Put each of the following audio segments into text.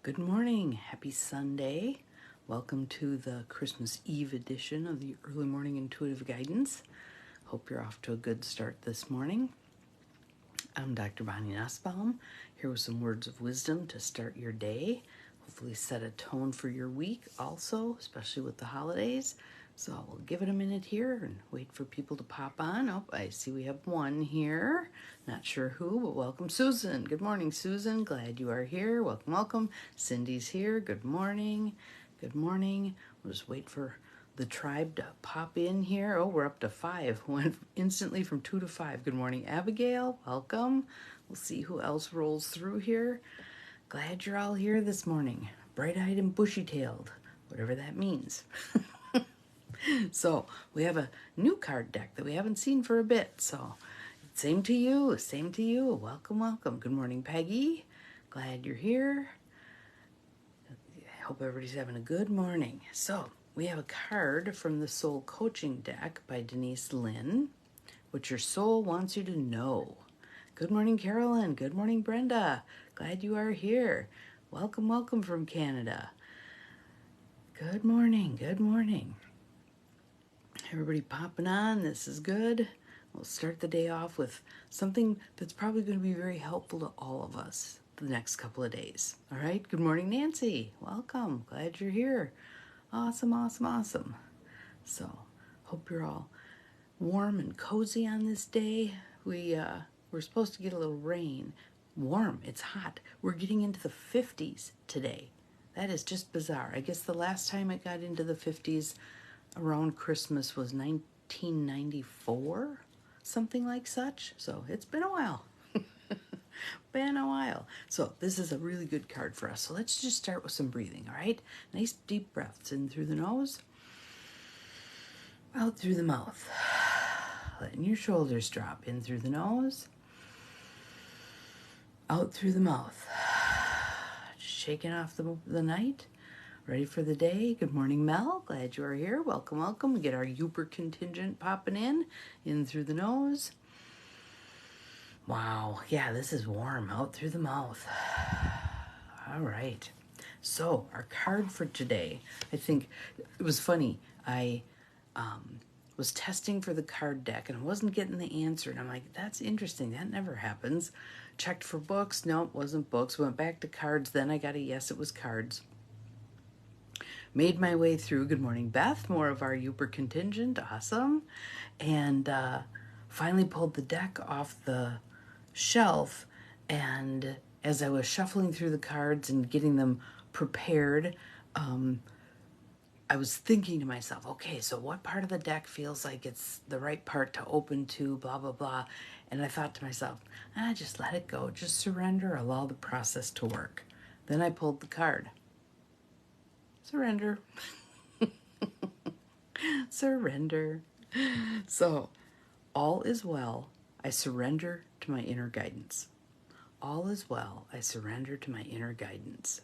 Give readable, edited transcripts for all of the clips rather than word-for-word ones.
Good morning. Happy Sunday. Welcome to the Christmas Eve edition of the Early Morning Intuitive Guidance. Hope you're off to a good start this morning. I'm Dr. Bonnie Nussbaum, here with some words of wisdom to start your day. Hopefully set a tone for your week also, especially with the holidays. So we'll give it a minute here and wait for people to pop on. Oh, I see we have one here. Not sure who, but welcome, Susan. Good morning, Susan. Glad you are here. Welcome, welcome. Cindy's here. Good morning. Good morning. We'll just wait for the tribe to pop in here. Oh, we're up to 5. Went instantly from 2 to 5. Good morning, Abigail. Welcome. We'll see who else rolls through here. Glad you're all here this morning. Bright-eyed and bushy-tailed, whatever that means. So we have a new card deck that we haven't seen for a bit. So same to you, same to you. Welcome, welcome. Good morning, Peggy. Glad you're here. I hope everybody's having a good morning. So we have a card from the Soul Coaching deck by Denise Lynn, what your soul wants you to know. Good morning, Carolyn. Good morning, Brenda. Glad you are here. Welcome, welcome from Canada. Good morning, good morning. Everybody popping on. This is good. We'll start the day off with something that's probably going to be very helpful to all of us the next couple of days. All right. Good morning, Nancy. Welcome. Glad you're here. Awesome, awesome, awesome. So, hope you're all warm and cozy on this day. We're supposed to get a little rain. Warm. It's hot. We're getting into the 50s today. That is just bizarre. I guess the last time it got into the 50s around Christmas was 1994, something like such. So it's been a while. Been a while. So this is a really good card for us. So let's just start with some breathing, all right? Nice deep breaths in through the nose, out through the mouth. Letting your shoulders drop in through the nose, out through the mouth. Shaking off the night. Ready for the day. Good morning, Mel. Glad you are here. Welcome, welcome. We get our Uper contingent popping in through the nose. Wow. Yeah, this is warm. Out through the mouth. All right. So our card for today, I think it was funny. I was testing for the card deck and I wasn't getting the answer. And I'm like, that's interesting. That never happens. Checked for books. No, it wasn't books. Went back to cards. Then I got a yes, it was cards. Made my way through. Good morning, Beth. More of our Uper contingent. Awesome. And finally pulled the deck off the shelf. And as I was shuffling through the cards and getting them prepared, I was thinking to myself, okay, so what part of the deck feels like it's the right part to open to, blah, blah, blah. And I thought to myself, just let it go. Just surrender. Allow the process to work. Then I pulled the card. Surrender. Surrender. So, all is well. I surrender to my inner guidance. All is well. I surrender to my inner guidance.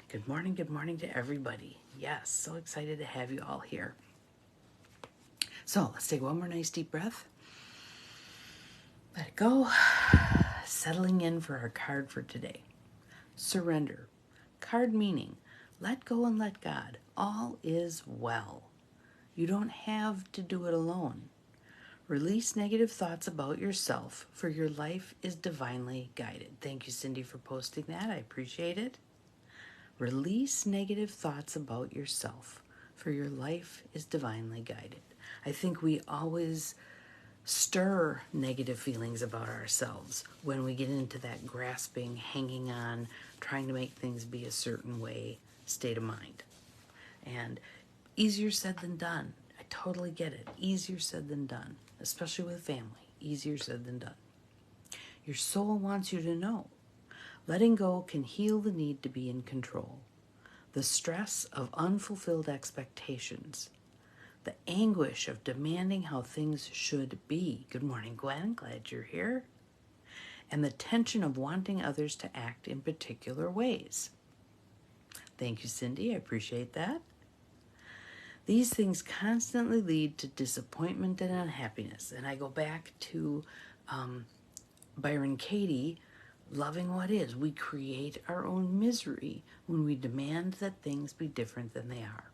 Good morning to everybody. Yes, so excited to have you all here. So, let's take one more nice deep breath. Let it go. Settling in for our card for today. Surrender. Card meaning, let go and let God. All is well. You don't have to do it alone. Release negative thoughts about yourself, for your life is divinely guided. Thank you, Cindy, for posting that. I appreciate it. Release negative thoughts about yourself, for your life is divinely guided. I think we always stir negative feelings about ourselves when we get into that grasping, hanging on, trying to make things be a certain way state of mind. And easier said than done. I totally get it. Easier said than done, especially with family. Easier said than done. Your soul wants you to know. Letting go can heal the need to be in control. The stress of unfulfilled expectations. The anguish of demanding how things should be. Good morning, Gwen. Glad you're here. And the tension of wanting others to act in particular ways. Thank you, Cindy. I appreciate that. These things constantly lead to disappointment and unhappiness. And I go back to Byron Katie, loving what is. We create our own misery when we demand that things be different than they are.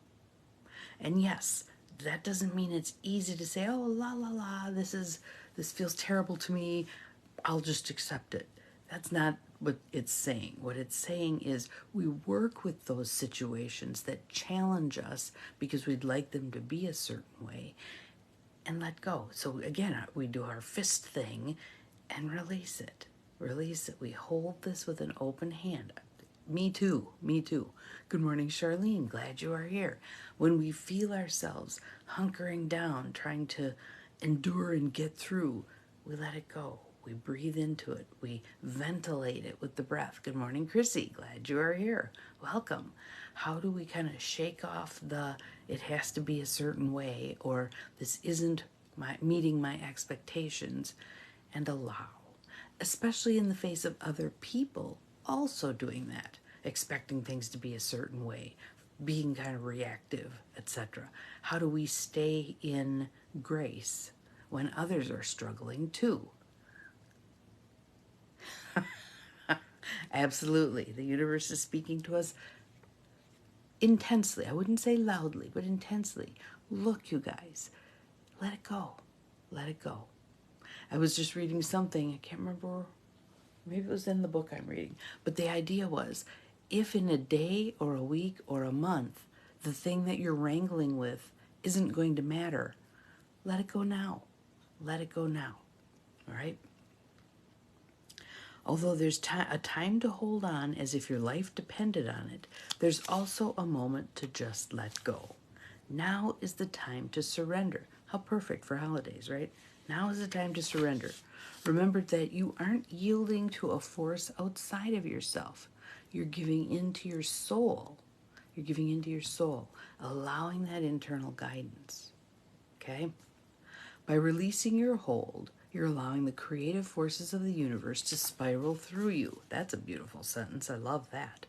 And yes, that doesn't mean it's easy to say, oh, la, la, la, this feels terrible to me. I'll just accept it. That's not what it's saying. What it's saying is we work with those situations that challenge us because we'd like them to be a certain way and let go. So again, we do our fist thing and release it. Release it. We hold this with an open hand. Me too. Me too. Good morning, Charlene. Glad you are here. When we feel ourselves hunkering down, trying to endure and get through, we let it go. We breathe into it. We ventilate it with the breath. Good morning, Chrissy. Glad you are here. Welcome. How do we kind of shake off the it has to be a certain way or this isn't meeting my expectations and allow, especially in the face of other people also doing that, expecting things to be a certain way, being kind of reactive, etc. How do we stay in grace when others are struggling too? Absolutely. The universe is speaking to us intensely. I wouldn't say loudly, but intensely. Look, you guys, let it go. Let it go. I was just reading something, I can't remember, maybe it was in the book I'm reading, but the idea was if in a day or a week or a month, the thing that you're wrangling with isn't going to matter, let it go now. Let it go now. All right? Although there's a time to hold on as if your life depended on it, there's also a moment to just let go. Now is the time to surrender. How perfect for holidays, right? Now is the time to surrender. Remember that you aren't yielding to a force outside of yourself. You're giving into your soul. You're giving into your soul, allowing that internal guidance. Okay? By releasing your hold, you're allowing the creative forces of the universe to spiral through you. That's a beautiful sentence. I love that.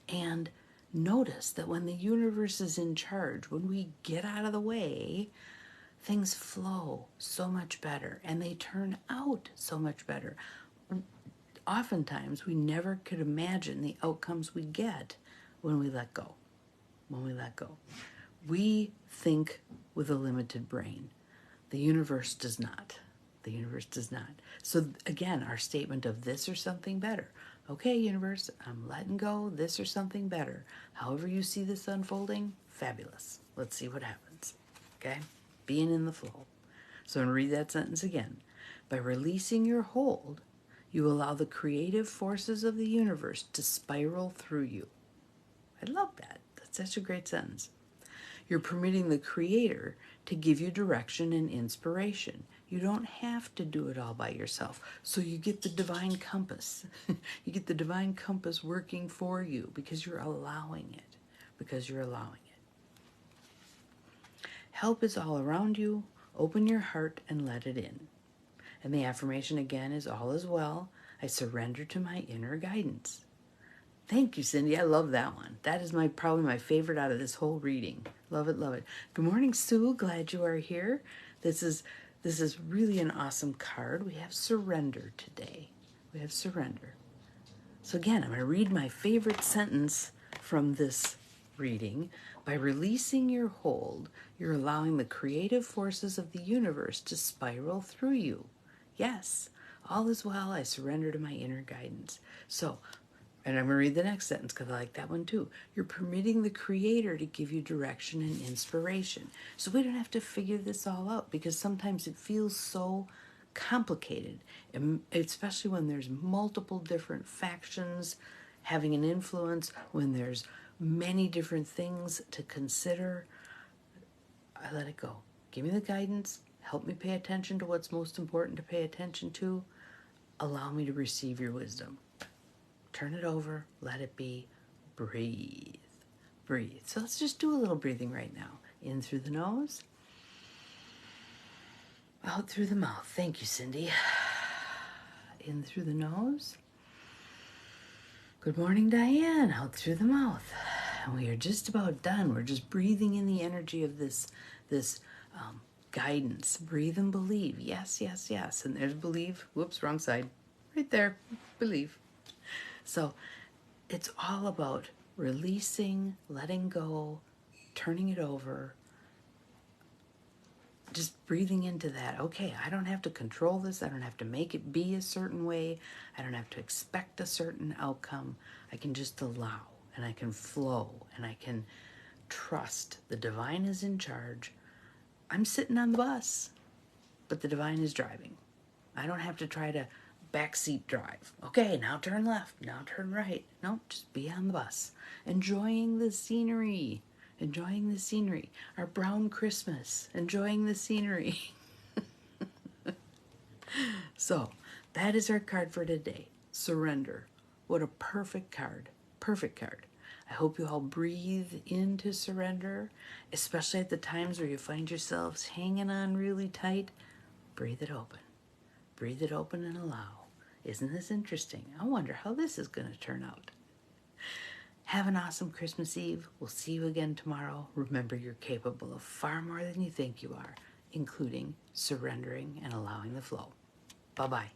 And notice that when the universe is in charge, when we get out of the way, things flow so much better and they turn out so much better. Oftentimes, we never could imagine the outcomes we get when we let go. When we let go. We think with a limited brain. The universe does not. The universe does not. So again, our statement of this or something better. Okay, universe, I'm letting go, this or something better. However you see this unfolding, fabulous. Let's see what happens. Okay? Being in the flow. So I'm going to read that sentence again. By releasing your hold, you allow the creative forces of the universe to spiral through you. I love that. That's such a great sentence. You're permitting the Creator to give you direction and inspiration. You don't have to do it all by yourself. So you get the divine compass. You get the divine compass working for you because you're allowing it. Because you're allowing it. Help is all around you. Open your heart and let it in. And the affirmation again is all is well. I surrender to my inner guidance. Thank you, Cindy. I love that one. That is probably my favorite out of this whole reading. Love it, love it. Good morning, Sue. Glad you are here. This is really an awesome card. We have surrender today. We have surrender. So again, I'm going to read my favorite sentence from this reading. By releasing your hold, you're allowing the creative forces of the universe to spiral through you. Yes, all is well. I surrender to my inner guidance. So, and I'm going to read the next sentence because I like that one too. You're permitting the Creator to give you direction and inspiration. So we don't have to figure this all out because sometimes it feels so complicated, especially when there's multiple different factions having an influence, when there's many different things to consider. I let it go. Give me the guidance. Help me pay attention to what's most important to pay attention to. Allow me to receive your wisdom. Turn it over, let it be, breathe, breathe. So let's just do a little breathing right now. In through the nose, out through the mouth. Thank you, Cindy. In through the nose. Good morning, Diane. Out through the mouth. And we are just about done. We're just breathing in the energy of this guidance. Breathe and believe. Yes, yes, yes. And there's believe. Whoops, wrong side. Right there. Believe. So it's all about releasing, letting go, turning it over, just breathing into that. Okay, I don't have to control this. I don't have to make it be a certain way. I don't have to expect a certain outcome. I can just allow, and I can flow, and I can trust the divine is in charge. I'm sitting on the bus, but the divine is driving. I don't have to try to backseat drive. Okay, now turn left, now turn right. No, just be on the bus, enjoying the scenery. Enjoying the scenery. Our brown Christmas. Enjoying the scenery. So, that is our card for today. Surrender. What a perfect card. Perfect card. I hope you all breathe into surrender, especially at the times where you find yourselves hanging on really tight. Breathe it open. Breathe it open and allow. Isn't this interesting? I wonder how this is going to turn out. Have an awesome Christmas Eve. We'll see you again tomorrow. Remember, you're capable of far more than you think you are, including surrendering and allowing the flow. Bye-bye.